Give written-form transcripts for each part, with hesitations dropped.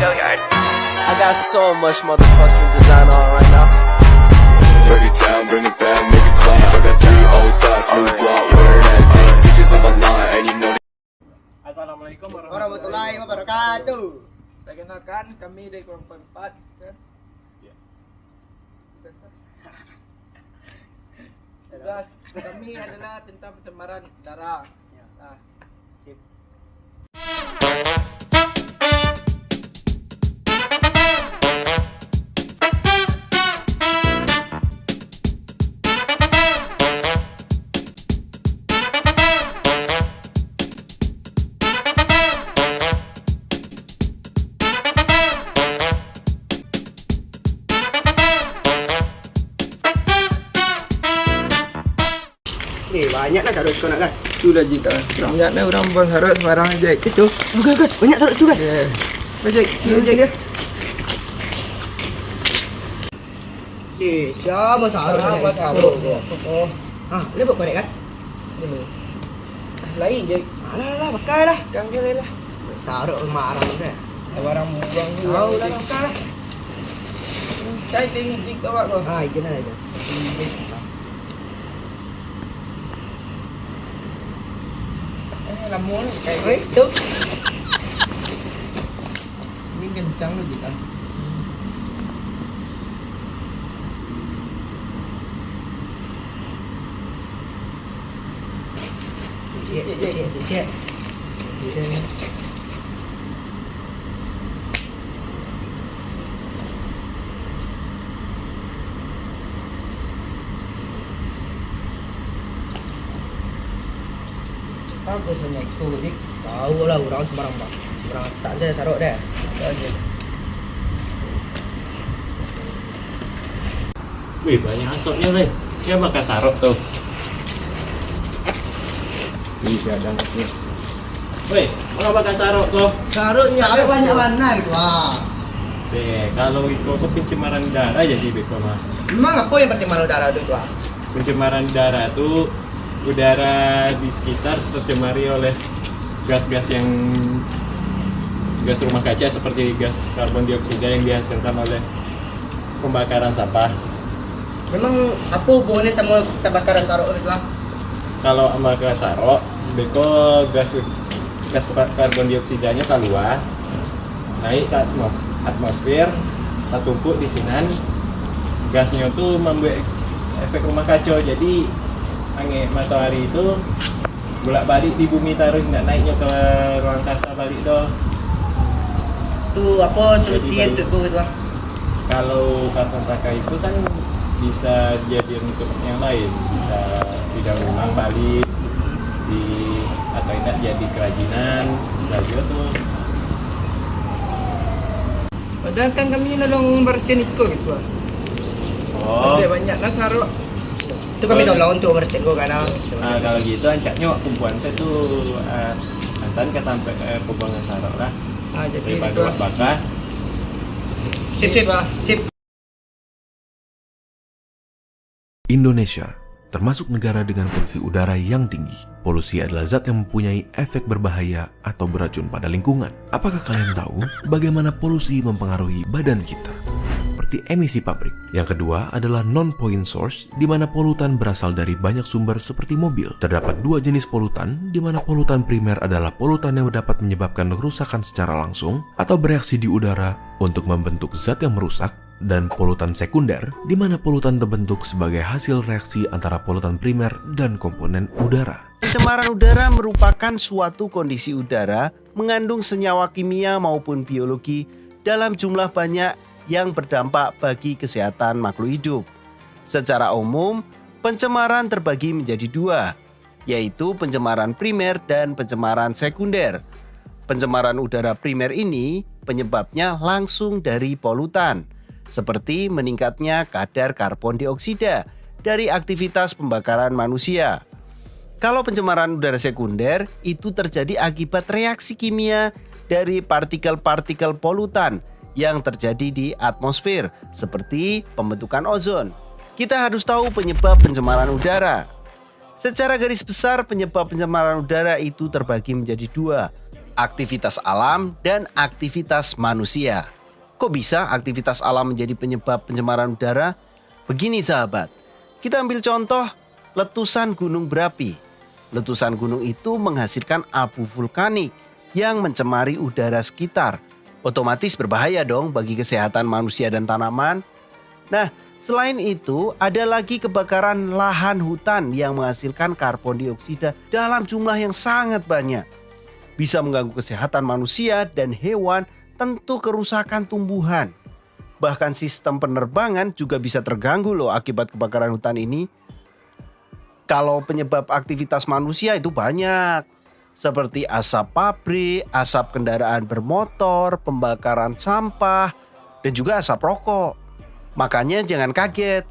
I got so much motherfucking design on right now. Break it down, bring it back, make it clap. I got 3 old thoughts, new block, where that day. Bitches on my line, and you know. Assalamualaikum Warahmatullahi wabarakatuh. Perkenalkan kami dari kelompok 4 kan? Tugas kami adalah tentang pencemaran udara. Nah, Sip. Nih banyak lah sarut kau nak gas. itulah jika banyaknya orang buang harus barang aja itu. Oke gas, banyak sarut tu gas. Ya. Baik, Ni dia. Siapa sarut banyak? Oh, Ni buat korek gas. ini. Lain je. Alah, pakai lah. Kang je lah. Sarut marah dah. Barang buang Tahu lah, pakai lah. Saya tengok jika awak kau. Ikut lah gas. Lamun Oi, tu. ini kencang lu jika. Cik. Apa sebenarnya itu dik? Tahu lah orang sembarang bang. Orang tak ada sarut dah. Wih, banyak asoknya, Weh. Dia makan sarok tuh. Wih, ada anaknya. Weh, mau makan sarok tuh? Sarutnya Sarut banyak warna gitu. Kalau ikut pencemaran udara jadi beko mah. Memang apa yang pencemaran udara itu tuh? Pencemaran udara tuh udara di sekitar tercemari oleh gas-gas yang gas rumah kaca seperti gas karbon dioksida yang dihasilkan oleh pembakaran sampah. Memang apa hubungannya sama kebakaran sarut gitu bang? Kalau sama gas sarok, beko gas karbon dioksidanya keluar, naik ke atmosfer, tertumpuk di sinan. Gasnya tuh membuat efek rumah kaca, jadi angin matahari itu bolak-balik di bumi taruh nggak naiknya ke ruang angkasa balik doh. Tu apa solusi Jadi untuk gitu bang? Kalau karton pakai itu kan bisa jadi untuk yang lain, bisa didaur ulang balik di atau tidak jadi kerajinan, bisa juga tuh. Padahal kan kami nolong bersihin itu gitu. Oh, Ada banyaklah sarut. Itu kami tolong untuk bersihin kau kan? nah, kalau gitu ancaknya kumpulan saya tuh antan ke sampai pembuangan sarok lah Jadi daripada itu. buat bakar. Sip. Indonesia termasuk negara dengan polusi udara yang tinggi. Polusi adalah zat yang mempunyai efek berbahaya atau beracun pada lingkungan. Apakah kalian tahu bagaimana polusi mempengaruhi badan kita? Seperti emisi pabrik. Yang kedua adalah non-point source, di mana polutan berasal dari banyak sumber seperti mobil. Terdapat dua jenis polutan, di mana polutan primer adalah polutan yang dapat menyebabkan kerusakan secara langsung atau bereaksi di udara untuk membentuk zat yang merusak, dan polutan sekunder, di mana polutan terbentuk sebagai hasil reaksi antara polutan primer dan komponen udara. Pencemaran udara merupakan suatu kondisi udara mengandung senyawa kimia maupun biologi dalam jumlah banyak yang berdampak bagi kesehatan makhluk hidup. Secara umum, pencemaran terbagi menjadi dua, yaitu pencemaran primer dan pencemaran sekunder. Pencemaran udara primer ini penyebabnya langsung dari polutan, seperti meningkatnya kadar karbon dioksida dari aktivitas pembakaran manusia. Kalau pencemaran udara sekunder itu terjadi akibat reaksi kimia dari partikel-partikel polutan yang terjadi di atmosfer, seperti pembentukan ozon. Kita harus tahu penyebab pencemaran udara. Secara garis besar, penyebab pencemaran udara itu terbagi menjadi dua, aktivitas alam dan aktivitas manusia. Kok bisa aktivitas alam menjadi penyebab pencemaran udara? Begini sahabat, kita ambil contoh letusan gunung berapi. Letusan gunung itu menghasilkan abu vulkanik yang mencemari udara sekitar. Otomatis berbahaya dong bagi kesehatan manusia dan tanaman. Nah, selain itu ada lagi kebakaran lahan hutan yang menghasilkan karbon dioksida dalam jumlah yang sangat banyak. Bisa mengganggu kesehatan manusia dan hewan, tentu kerusakan tumbuhan. Bahkan sistem penerbangan juga bisa terganggu loh akibat kebakaran hutan ini. Kalau penyebab aktivitas manusia itu banyak, seperti asap pabrik, asap kendaraan bermotor, pembakaran sampah, dan juga asap rokok. Makanya jangan kaget,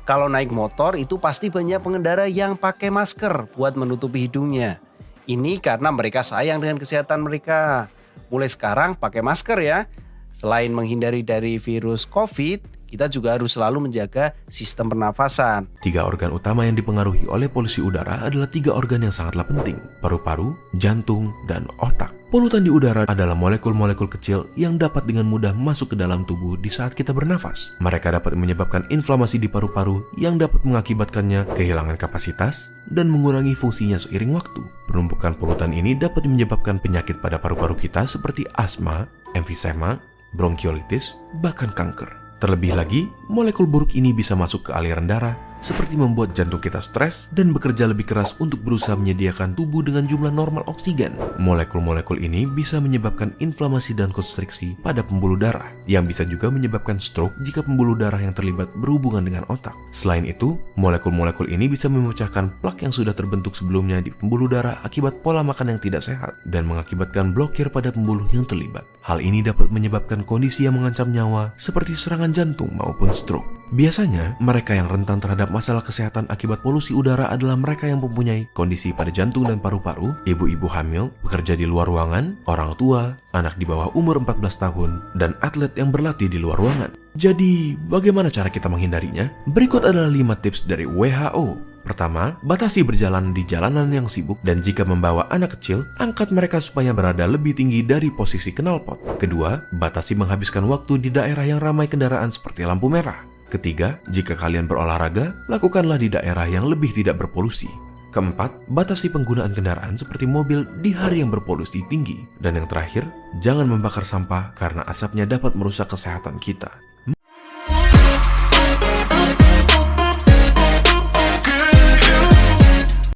kalau naik motor itu pasti banyak pengendara yang pakai masker buat menutupi hidungnya. Ini karena mereka sayang dengan kesehatan mereka. Mulai sekarang pakai masker ya. Selain menghindari dari virus COVID, kita juga harus selalu menjaga sistem pernafasan. 3 organ utama yang dipengaruhi oleh polusi udara adalah 3 organ yang sangatlah penting: paru-paru, jantung, dan otak. Polutan di udara adalah molekul-molekul kecil yang dapat dengan mudah masuk ke dalam tubuh di saat kita bernafas. Mereka dapat menyebabkan inflamasi di paru-paru yang dapat mengakibatkannya kehilangan kapasitas dan mengurangi fungsinya seiring waktu. Penumpukan polutan ini dapat menyebabkan penyakit pada paru-paru kita seperti asma, emfisema, bronkiolitis, bahkan kanker. Terlebih lagi, molekul buruk ini bisa masuk ke aliran darah, seperti membuat jantung kita stres dan bekerja lebih keras untuk berusaha menyediakan tubuh dengan jumlah normal oksigen. Molekul-molekul ini bisa menyebabkan inflamasi dan konstriksi pada pembuluh darah, yang bisa juga menyebabkan stroke jika pembuluh darah yang terlibat berhubungan dengan otak. Selain itu, molekul-molekul ini bisa memecahkan plak yang sudah terbentuk sebelumnya di pembuluh darah akibat pola makan yang tidak sehat dan mengakibatkan blokir pada pembuluh yang terlibat. Hal ini dapat menyebabkan kondisi yang mengancam nyawa seperti serangan jantung maupun stroke. Biasanya, mereka yang rentan terhadap masalah kesehatan akibat polusi udara adalah mereka yang mempunyai kondisi pada jantung dan paru-paru, ibu-ibu hamil, pekerja di luar ruangan, orang tua, anak di bawah umur 14 tahun, dan atlet yang berlatih di luar ruangan. Jadi, bagaimana cara kita menghindarinya? Berikut adalah 5 tips dari WHO. Pertama, batasi berjalan di jalanan yang sibuk, dan jika membawa anak kecil, angkat mereka supaya berada lebih tinggi dari posisi knalpot. Kedua, batasi menghabiskan waktu di daerah yang ramai kendaraan seperti lampu merah. Ketiga, jika kalian berolahraga, lakukanlah di daerah yang lebih tidak berpolusi. Keempat, batasi penggunaan kendaraan seperti mobil di hari yang berpolusi tinggi. Dan yang terakhir, jangan membakar sampah karena asapnya dapat merusak kesehatan kita.